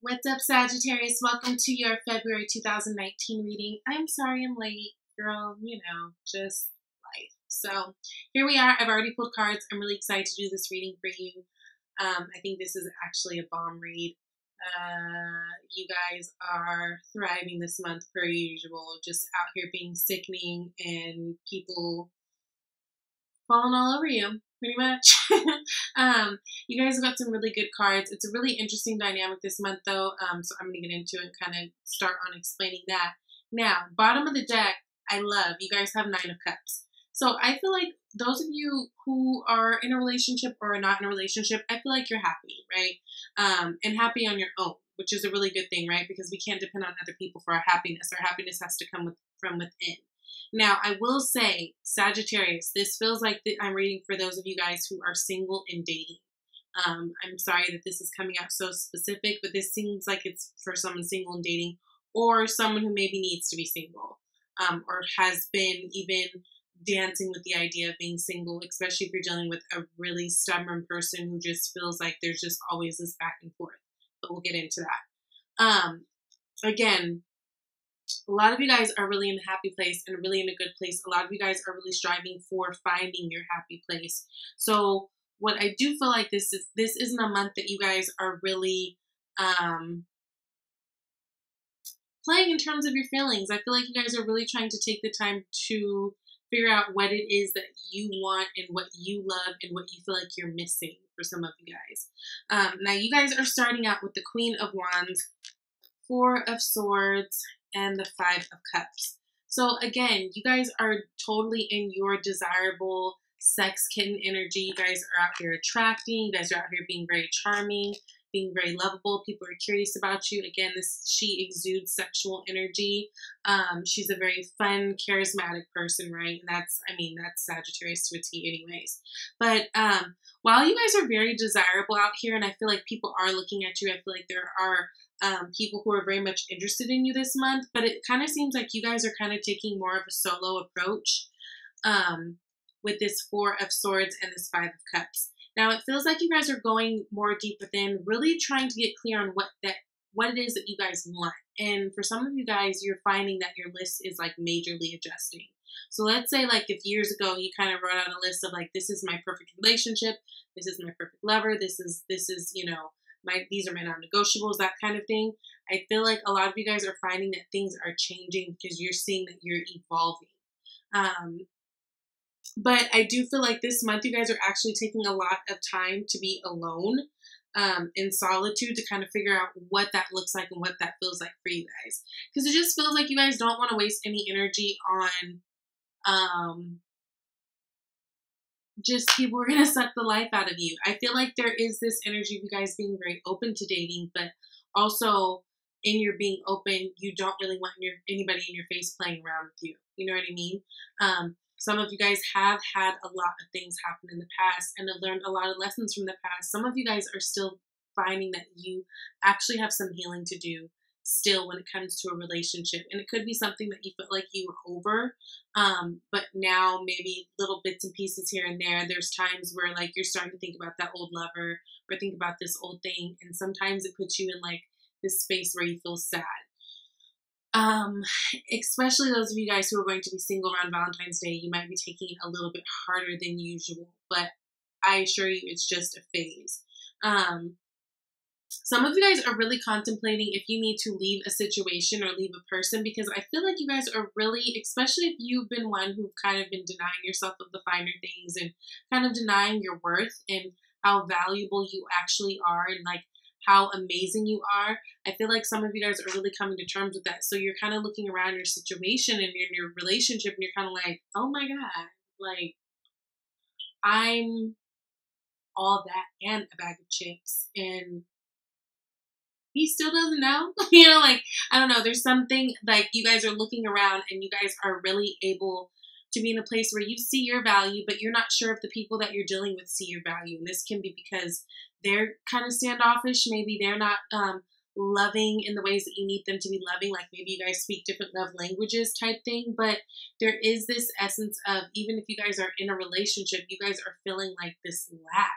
What's up, Sagittarius? Welcome to your February 2019 reading. I'm sorry I'm late, girl. Just life. So here we are. I've already pulled cards. I'm really excited to do this reading for you. I think this is actually a bomb read. You guys are thriving this month per usual. Just out here being sickening and people falling all over you, pretty much. You guys got some really good cards. It's a really interesting dynamic this month, though, so I'm going to get into it and kind of start on explaining that. Now, bottom of the deck, I love. You guys have Nine of Cups. So I feel like those of you who are in a relationship or are not in a relationship, I feel like you're happy, right? And happy on your own, which is a really good thing, right? Because we can't depend on other people for our happiness. Our happiness has to come from within. Now, I will say, Sagittarius, this feels like I'm reading for those of you guys who are single and dating. I'm sorry that this is coming out so specific, but this seems like it's for someone single and dating, or someone who maybe needs to be single, or has been even dancing with the idea of being single, especially if you're dealing with a really stubborn person who just feels like there's just always this back and forth. But we'll get into that. Again, a lot of you guys are really in a happy place and really in a good place. A lot of you guys are really striving for finding your happy place. So what I do feel like this isn't a month that you guys are really playing in terms of your feelings. I feel like you guys are really trying to take the time to figure out what it is that you want and what you love and what you feel like you're missing for some of you guys. Now you guys are starting out with the Queen of Wands, Four of Swords, and the Five of Cups. So again, you guys are totally in your desirable sex kitten energy. You guys are out here attracting. You guys are out here being very charming, being very lovable. People are curious about you. Again, she exudes sexual energy. She's a very fun, charismatic person, right? And that's Sagittarius to a T anyways. But while you guys are very desirable out here, and I feel like people are looking at you, I feel like there are people who are very much interested in you this month, but it kind of seems like you guys are kind of taking more of a solo approach with this Four of Swords and this Five of Cups. Now, it feels like you guys are going more deep within, really trying to get clear on what it is that you guys want. And for some of you guys, you're finding that your list is like majorly adjusting. So let's say like if years ago you kind of wrote out a list of like, this is my perfect relationship, this is my perfect lover, this is these are my non-negotiables, that kind of thing. I feel like a lot of you guys are finding that things are changing because you're seeing that you're evolving. But I do feel like this month you guys are actually taking a lot of time to be alone in solitude to kind of figure out what that looks like and what that feels like for you guys. Because it just feels like you guys don't want to waste any energy on just people are going to suck the life out of you. I feel like there is this energy of you guys being very open to dating, but also in your being open, you don't really want anybody in your face playing around with you. You know what I mean? Some of you guys have had a lot of things happen in the past and have learned a lot of lessons from the past. Some of you guys are still finding that you actually have some healing to do still when it comes to a relationship. And it could be something that you felt like you were over, but now maybe little bits and pieces here and there. There's times where like you're starting to think about that old lover or think about this old thing. And sometimes it puts you in like this space where you feel sad. Especially those of you guys who are going to be single around Valentine's Day, you might be taking it a little bit harder than usual, but I assure you it's just a phase. Some of you guys are really contemplating if you need to leave a situation or leave a person, because I feel like you guys are really, especially if you've been one who've kind of been denying yourself of the finer things and kind of denying your worth and how valuable you actually are and like how amazing you are. I feel like some of you guys are really coming to terms with that. So you're kind of looking around your situation and in your relationship and you're kind of like, oh my God, like I'm all that and a bag of chips and he still doesn't know. Like, I don't know. There's something like you guys are looking around and you guys are really able to be in a place where you see your value, but you're not sure if the people that you're dealing with see your value. And this can be because they're kind of standoffish. Maybe they're not loving in the ways that you need them to be loving. Like maybe you guys speak different love languages type thing. But there is this essence of, even if you guys are in a relationship, you guys are feeling like this lack.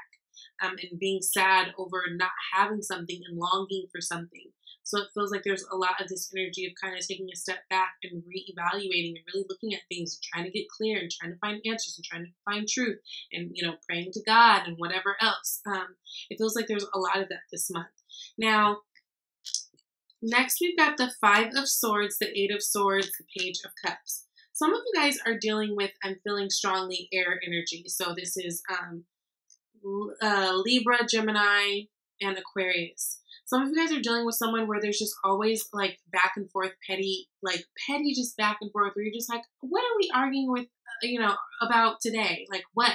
and being sad over not having something and longing for something. So it feels like there's a lot of this energy of kind of taking a step back and reevaluating and really looking at things and trying to get clear and trying to find answers and trying to find truth and, you know, praying to God and whatever else. It feels like there's a lot of that this month. Now, next we've got the Five of Swords, the Eight of Swords, the Page of Cups. Some of you guys are dealing with, I'm feeling strongly, air energy. So this is Libra, Gemini, and Aquarius. Some of you guys are dealing with someone where there's just always like back and forth, petty just back and forth, where you're just like, what are we arguing with, you know, about today? Like what?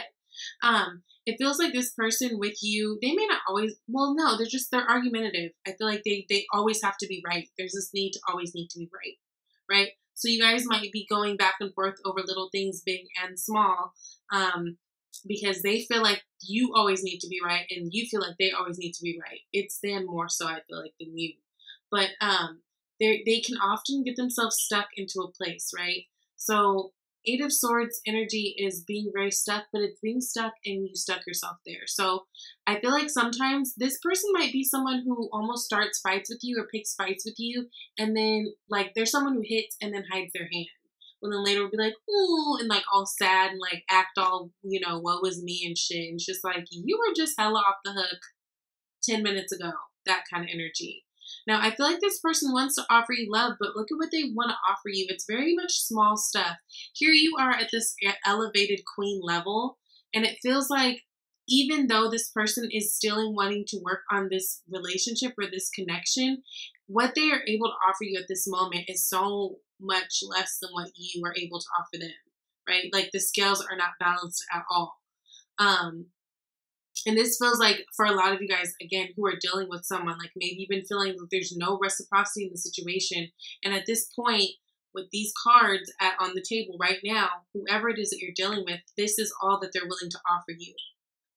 It feels like this person with you, they may not always, well, no, they're argumentative. I feel like they always have to be right. There's this need to always need to be right, right? So you guys might be going back and forth over little things, big and small, because they feel like you always need to be right and you feel like they always need to be right. It's them more so, I feel like, than you. But they can often get themselves stuck into a place, right? So Eight of Swords energy is being very stuck, but it's being stuck and you stuck yourself there. So I feel like sometimes this person might be someone who almost starts fights with you or picks fights with you, and then like there's someone who hits and then hides their hand. And then later will be like, ooh, and like all sad and like act all, you know, what was me and shit. And it's just like, you were just hella off the hook 10 minutes ago. That kind of energy. Now, I feel like this person wants to offer you love, but look at what they want to offer you. It's very much small stuff. Here you are at this elevated queen level, and it feels like even though this person is still wanting to work on this relationship or this connection, what they are able to offer you at this moment is so much less than what you are able to offer them, right? Like the scales are not balanced at all. And this feels like for a lot of you guys, again, who are dealing with someone, like maybe you've been feeling that there's no reciprocity in the situation. And at this point, with these cards on the table right now, whoever it is that you're dealing with, this is all that they're willing to offer you.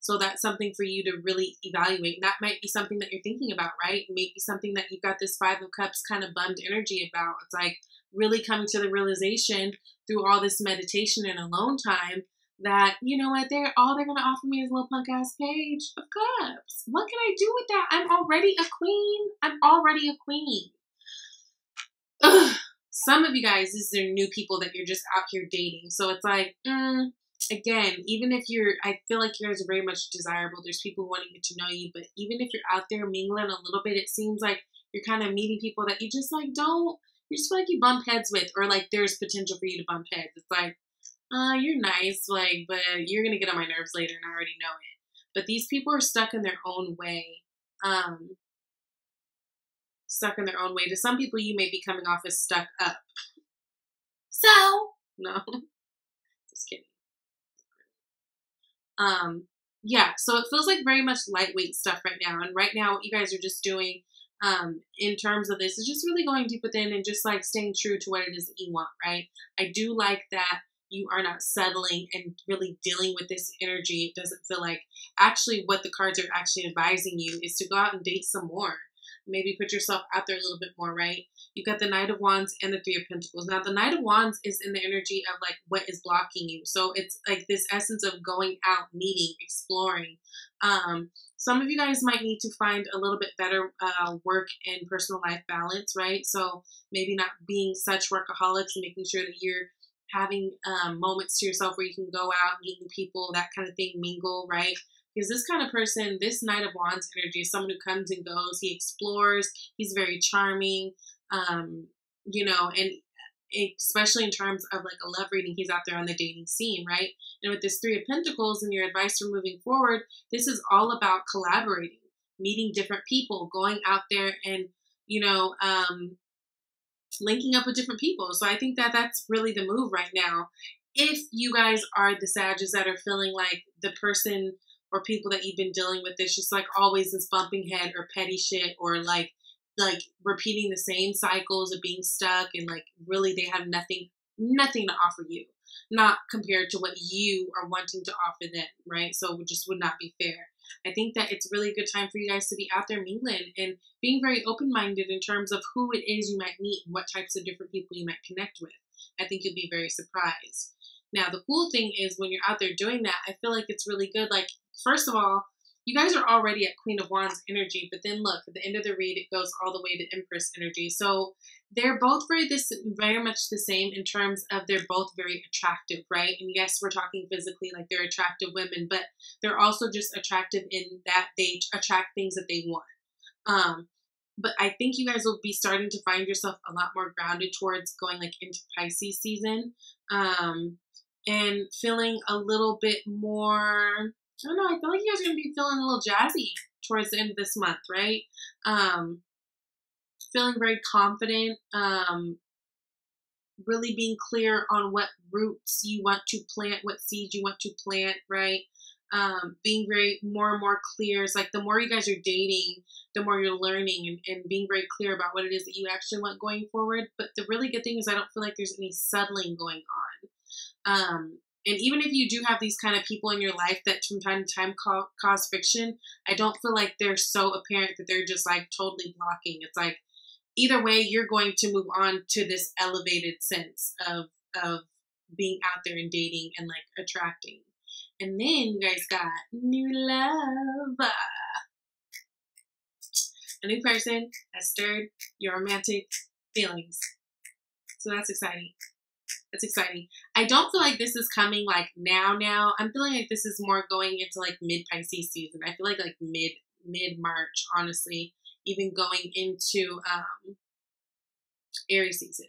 So that's something for you to really evaluate. And that might be something that you're thinking about, right? Maybe something that you've got this Five of Cups kind of bummed energy about. It's like really coming to the realization through all this meditation and alone time that, you know what, they're going to offer me is a little punk ass Page of Cups. What can I do with that? I'm already a queen. I'm already a queen. Ugh. Some of you guys, these are new people that you're just out here dating. So it's like, again, even if I feel like you guys are very much desirable. There's people wanting to get to know you, but even if you're out there mingling a little bit, it seems like you're kind of meeting people that you just like you just feel like you bump heads with, or like there's potential for you to bump heads. It's like, you're nice, like, but you're going to get on my nerves later and I already know it. But these people are stuck in their own way. Stuck in their own way. To some people, you may be coming off as stuck up. So, no. Just kidding. Yeah, so it feels like very much lightweight stuff right now. And right now, what you guys are just doing in terms of this is just really going deep within and just like staying true to what it is that you want, right? I do like that you are not settling and really dealing with this energy. It doesn't feel like actually what the cards are actually advising you is to go out and date some more. Maybe put yourself out there a little bit more, right? You've got the Knight of Wands and the Three of Pentacles. Now, the Knight of Wands is in the energy of like what is blocking you. So it's like this essence of going out, meeting, exploring. Some of you guys might need to find a little bit better work and personal life balance, right? So maybe not being such workaholics and making sure that you're having moments to yourself where you can go out, meet new people, that kind of thing, mingle, right? Because this kind of person, this Knight of Wands energy is someone who comes and goes. He explores. He's very charming, you know, and especially in terms of like a love reading, he's out there on the dating scene, right? And with this Three of Pentacles and your advice for moving forward, this is all about collaborating, meeting different people, going out there and, you know, linking up with different people. So I think that that's really the move right now. If you guys are the Sagittarius that are feeling like the person or people that you've been dealing with, it's just like always this bumping head or petty shit, or like repeating the same cycles of being stuck, and like really they have nothing to offer you, not compared to what you are wanting to offer them, right? So it just would not be fair. I think that it's really a good time for you guys to be out there mingling and being very open-minded in terms of who it is you might meet and what types of different people you might connect with. I think you'll be very surprised. Now, the cool thing is when you're out there doing that, I feel like it's really good. Like, first of all, you guys are already at Queen of Wands energy, but then look, at the end of the read, it goes all the way to Empress energy. So they're both very much the same in terms of they're both very attractive, right? And yes, we're talking physically, like they're attractive women, but they're also just attractive in that they attract things that they want. But I think you guys will be starting to find yourself a lot more grounded towards going like into Pisces season, and feeling a little bit more, I don't know, I feel like you guys are going to be feeling a little jazzy towards the end of this month, right? Feeling very confident, really being clear on what roots you want to plant, what seeds you want to plant, right? Being very more and more clear. It's like the more you guys are dating, the more you're learning and being very clear about what it is that you actually want going forward. But the really good thing is I don't feel like there's any settling going on. And even if you do have these kind of people in your life that from time to time cause friction, I don't feel like they're so apparent that they're just like totally blocking. It's like either way, you're going to move on to this elevated sense of being out there and dating and like attracting. And then you guys got new love. A new person has stirred your romantic feelings. So that's exciting. That's exciting. I don't feel like this is coming like now. I'm feeling like this is more going into like mid-Pisces season. I feel like mid-March, honestly, even going into Aries season.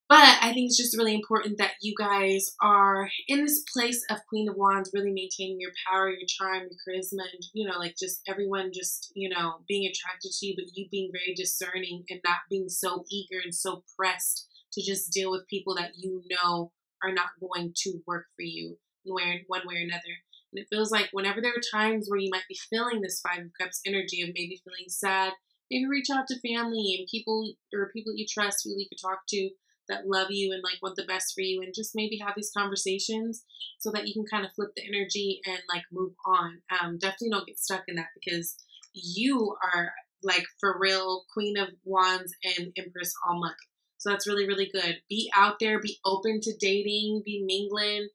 But I think it's just really important that you guys are in this place of Queen of Wands, really maintaining your power, your charm, your charisma, and, you know, like just everyone just, you know, being attracted to you, but you being very discerning and not being so eager and so pressed to just deal with people that you know are not going to work for you in one way or another. And it feels like whenever there are times where you might be feeling this Five of Cups energy of maybe feeling sad, maybe reach out to family and people you trust, who you can talk to, that love you and like want the best for you, and just maybe have these conversations so that you can kind of flip the energy and like move on. Definitely don't get stuck in that, because you are like for real Queen of Wands and Empress all month. So that's really, really good. Be out there, be open to dating, be mingling,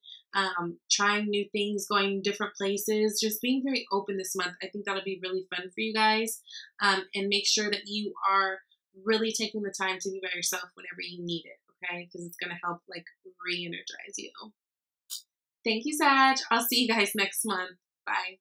trying new things, going different places, just being very open this month. I think that'll be really fun for you guys. And make sure that you are really taking the time to be by yourself whenever you need it, okay? Because it's going to help like re-energize you. Thank you, Sag. I'll see you guys next month. Bye.